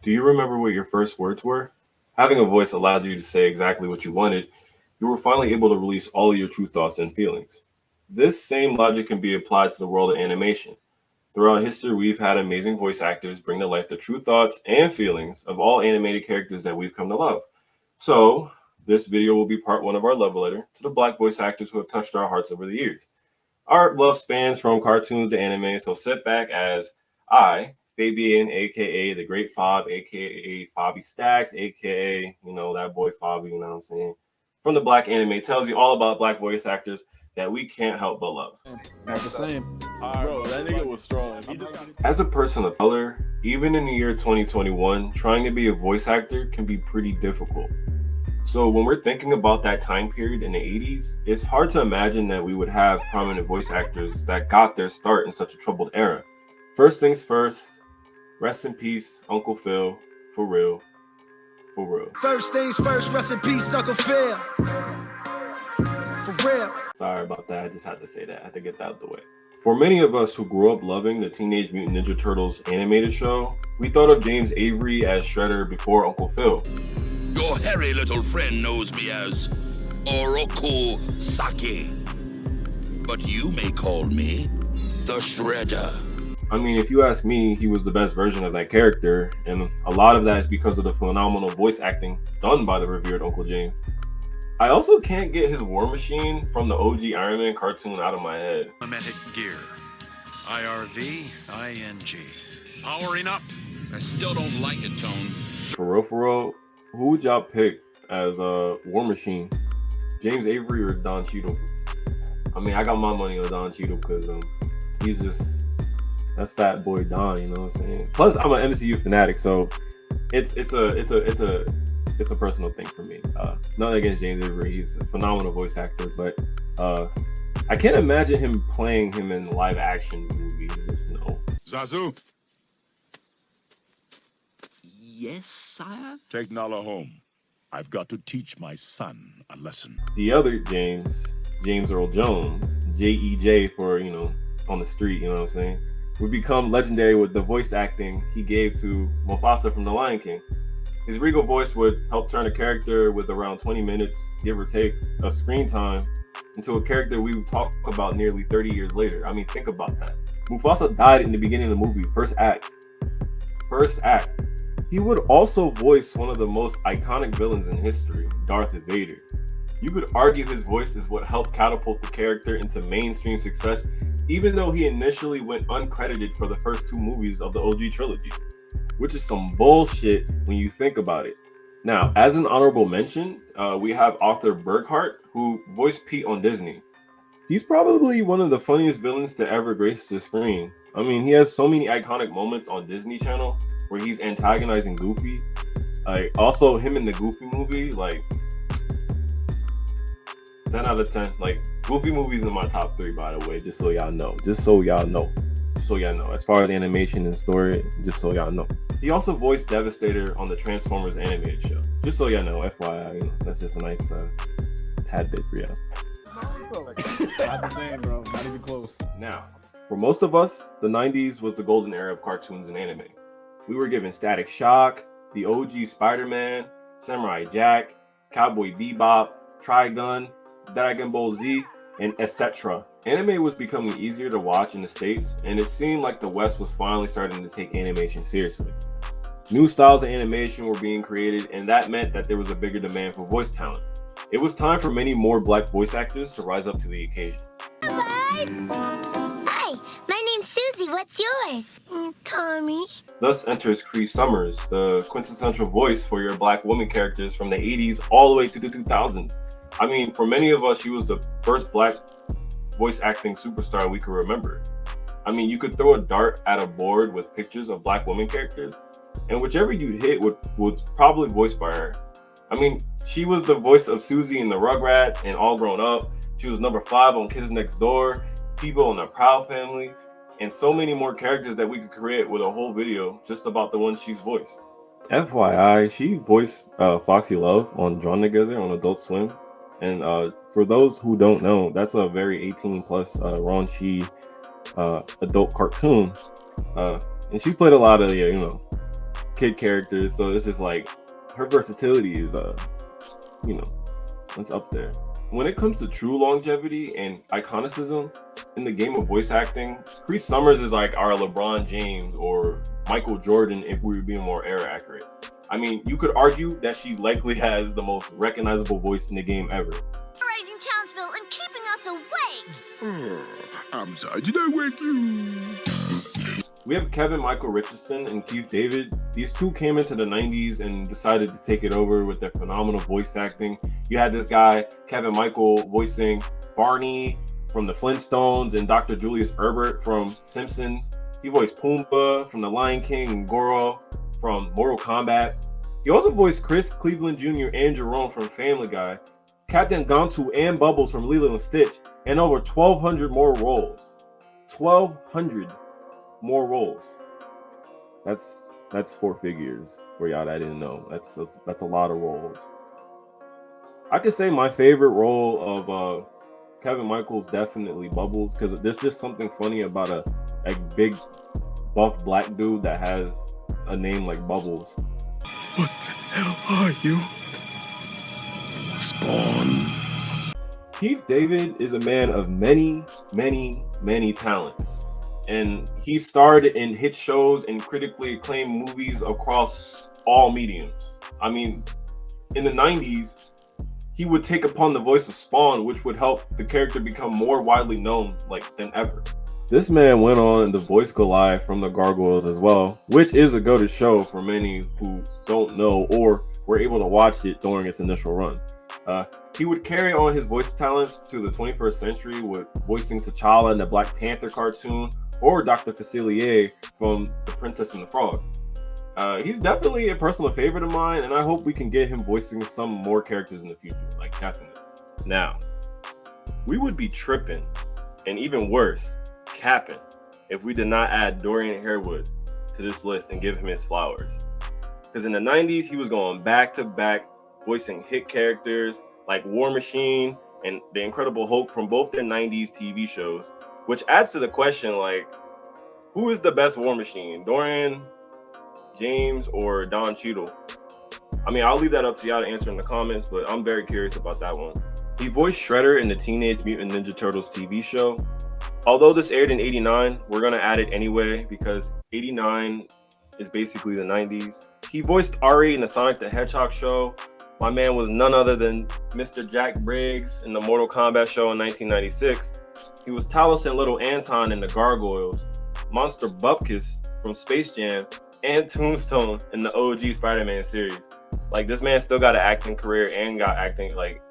Do you remember what your first words were? Having a voice allowed you to say exactly what you wanted. You were finally able to release all of your true thoughts and feelings. This same logic can be applied to the world of animation. Throughout history, we've had amazing voice actors bring to life the true thoughts and feelings of all animated characters that we've come to love. So, this video will be part one of our love letter to the black voice actors who have touched our hearts over the years. Our love spans from cartoons to anime, so sit back as I, Fabian, aka the Great Fob, aka Fobby Stacks, aka, that boy Fobby, you know what I'm saying, from the Black Anime, tells you all about black voice actors that we can't help but love. Not the same. Bro, that nigga was strong. As a person of color, even in the year 2021, trying to be a voice actor can be pretty difficult. So when we're thinking about that time period in the 80s, it's hard to imagine that we would have prominent voice actors that got their start in such a troubled era. First things first, rest in peace, Uncle Phil, for real, for real. First things first, rest in peace, Uncle Phil. For real. Sorry about that, I just had to say that, I had to get that out of the way. For many of us who grew up loving the Teenage Mutant Ninja Turtles animated show, we thought of James Avery as Shredder before Uncle Phil. Your hairy little friend knows me as Oroku Saki. But you may call me the Shredder. I mean, if you ask me, he was the best version of that character, and a lot of that is because of the phenomenal voice acting done by the revered Uncle James. I also can't get his War Machine from the OG Iron Man cartoon out of my head. Mimetic gear. IRV, ING. Powering up. I still don't like it, Tone. For real, who would y'all pick as a War Machine? James Avery or Don Cheadle? I mean, I got my money on Don Cheadle because he's just, that's that boy Don, you know what I'm saying? Plus, I'm an MCU fanatic, so it's a personal thing for me. Nothing against James Avery, he's a phenomenal voice actor, but I can't imagine him playing him in live action movies. Just no. Zazu, Yes, sire? take Nala home. I've got to teach my son a lesson. The other James Earl Jones, JEJ for, on the street, you know what I'm saying, would become legendary with the voice acting he gave to Mufasa from The Lion King. His regal voice would help turn a character with around 20 minutes, give or take, of screen time into a character we would talk about nearly 30 years later. I mean, think about that. Mufasa died in the beginning of the movie, first act. He would also voice one of the most iconic villains in history, Darth Vader. You could argue his voice is what helped catapult the character into mainstream success, even though he initially went uncredited for the first two movies of the OG trilogy, which is some bullshit when you think about it. Now, as an honorable mention, we have Arthur Burkhart, who voiced Pete on Disney. He's probably one of the funniest villains to ever grace the screen. I mean, he has so many iconic moments on Disney Channel where he's antagonizing Goofy. Also him in the Goofy movie, 10 out of 10. Goofy movies in my top 3, by the way, just so y'all know. As far as animation and story, just so y'all know. He also voiced Devastator on the Transformers animated show. Just so y'all know, FYI, that's just a nice tad bit for y'all. Not the same, bro. Not even close. Now, for most of us, the 90s was the golden era of cartoons and anime. We were given Static Shock, the OG Spider-Man, Samurai Jack, Cowboy Bebop, Trigun, Dragon Ball Z, and etc. Anime was becoming easier to watch in the States, and it seemed like the West was finally starting to take animation seriously. New styles of animation were being created, and that meant that there was a bigger demand for voice talent. It was time for many more black voice actors to rise up to the occasion. Hi, my name's Susie. What's yours? Tommy. Thus enters Cree Summers, the quintessential voice for your black woman characters from the 80s all the way to the 2000s. I mean, for many of us, she was the first black voice acting superstar we could remember. I mean, you could throw a dart at a board with pictures of black woman characters, and whichever you hit would probably voiced by her. I mean, she was the voice of Susie in the Rugrats and All Grown Up. She was number 5 on Kids Next Door, People on the Proud Family, and so many more characters that we could create with a whole video just about the ones she's voiced. FYI, she voiced Foxy Love on Drawn Together on Adult Swim. And for those who don't know, that's a very 18 plus raunchy adult cartoon. And she played a lot of kid characters, so it's just like her versatility is you know, it's up there. When it comes to true longevity and iconicism in the game of voice acting, Cree Summers is like our LeBron James or Michael Jordan if we were being more era accurate. I mean, you could argue that she likely has the most recognizable voice in the game ever. Raising Townsville and keeping us awake. I'm sorry, did I wake you? We have Kevin Michael Richardson and Keith David. These two came into the 90s and decided to take it over with their phenomenal voice acting. You had this guy, Kevin Michael, voicing Barney from the Flintstones and Dr. Julius Herbert from Simpsons. He voiced Pumbaa from The Lion King and Goro from Mortal Kombat. He also voiced Chris, Cleveland Jr., and Jerome from Family Guy, Captain Gantu and Bubbles from Lilo and Stitch, and over 1,200 more roles. 1,200 more roles. That's 4 figures for y'all that didn't know. That's a lot of roles. I could say my favorite role of Kevin Michael's definitely Bubbles, because there's just something funny about a big buff black dude that has a name like Bubbles. What the hell are you? Spawn. Keith David is a man of many, many, many talents. And he starred in hit shows and critically acclaimed movies across all mediums. I mean, in the 90s, he would take upon the voice of Spawn, which would help the character become more widely known than ever. This man went on to voice Goliath from the Gargoyles as well, which is a go-to show for many who don't know or were able to watch it during its initial run. He would carry on his voice talents to the 21st century with voicing T'Challa in the Black Panther cartoon or Dr. Facilier from The Princess and the Frog. He's definitely a personal favorite of mine, and I hope we can get him voicing some more characters in the future, definitely. Now, we would be tripping, and even worse, capping, if we did not add Dorian Harewood to this list and give him his flowers. Because in the 90s, he was going back to back voicing hit characters like War Machine and the Incredible Hulk from both their 90s TV shows, which adds to the question, who is the best War Machine, Dorian, James, or Don Cheadle? I mean, I'll leave that up to y'all to answer in the comments, but I'm very curious about that one. He voiced Shredder in the Teenage Mutant Ninja Turtles TV show. Although this aired in 89, we're gonna add it anyway because 89 is basically the 90s. He voiced Ari in the Sonic the Hedgehog show. My man was none other than Mr. Jack Briggs in the Mortal Kombat show in 1996. He was Talos and Little Anton in the Gargoyles, Monster Bupkis from Space Jam, and Tombstone in the OG Spider-Man series. This man still got an acting career and got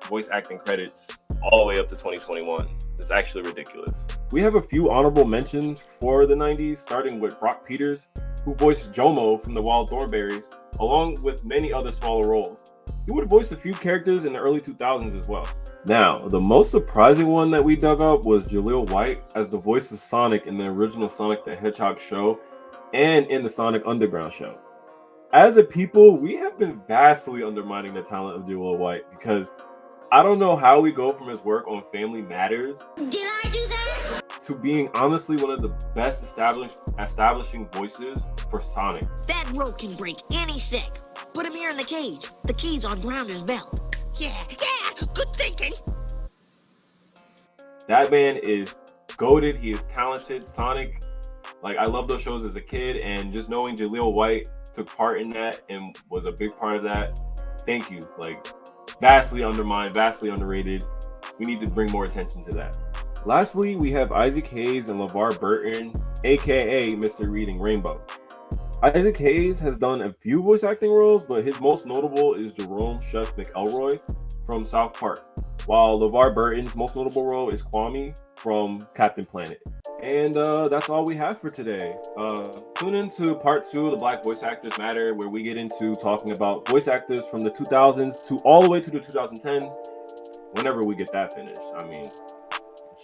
voice acting credits all the way up to 2021. It's actually ridiculous. We have a few honorable mentions for the 90s, starting with Brock Peters, who voiced Jomo from the Wild Thornberrys, along with many other smaller roles. He would voice a few characters in the early 2000s as well. Now, the most surprising one that we dug up was Jaleel White as the voice of Sonic in the original Sonic the Hedgehog show and in the Sonic Underground show. As a people, we have been vastly undermining the talent of Jaleel White because I don't know how we go from his work on Family Matters Did I do that? to being honestly one of the best establishing voices for Sonic. That rope can break any sec. Put him here in the cage. The key's on Grounder's belt. Yeah, good thinking. That man is goated. He is talented. Sonic, I love those shows as a kid, and just knowing Jaleel White took part in that and was a big part of that, thank you. Vastly undermined, vastly underrated. We need to bring more attention to that. Lastly, we have Isaac Hayes and LeVar Burton, aka Mr. Reading Rainbow. Isaac Hayes has done a few voice acting roles, but his most notable is Jerome Chef McElroy from South Park, while LeVar Burton's most notable role is Kwame from Captain Planet. And that's all we have for today. Tune in to part 2 of the Black Voice Actors Matter, where we get into talking about voice actors from the 2000s to all the way to the 2010s, whenever we get that finished. I mean,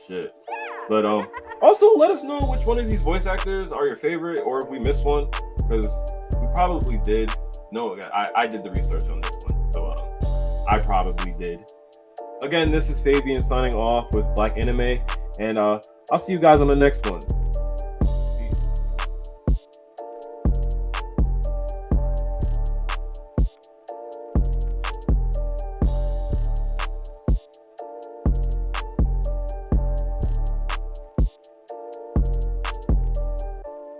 shit. But also let us know which one of these voice actors are your favorite, or if we missed one, because we probably did. No, I did the research on this one, so I probably did. Again, this is Fabian signing off with Black Anime, and I'll see you guys on the next one.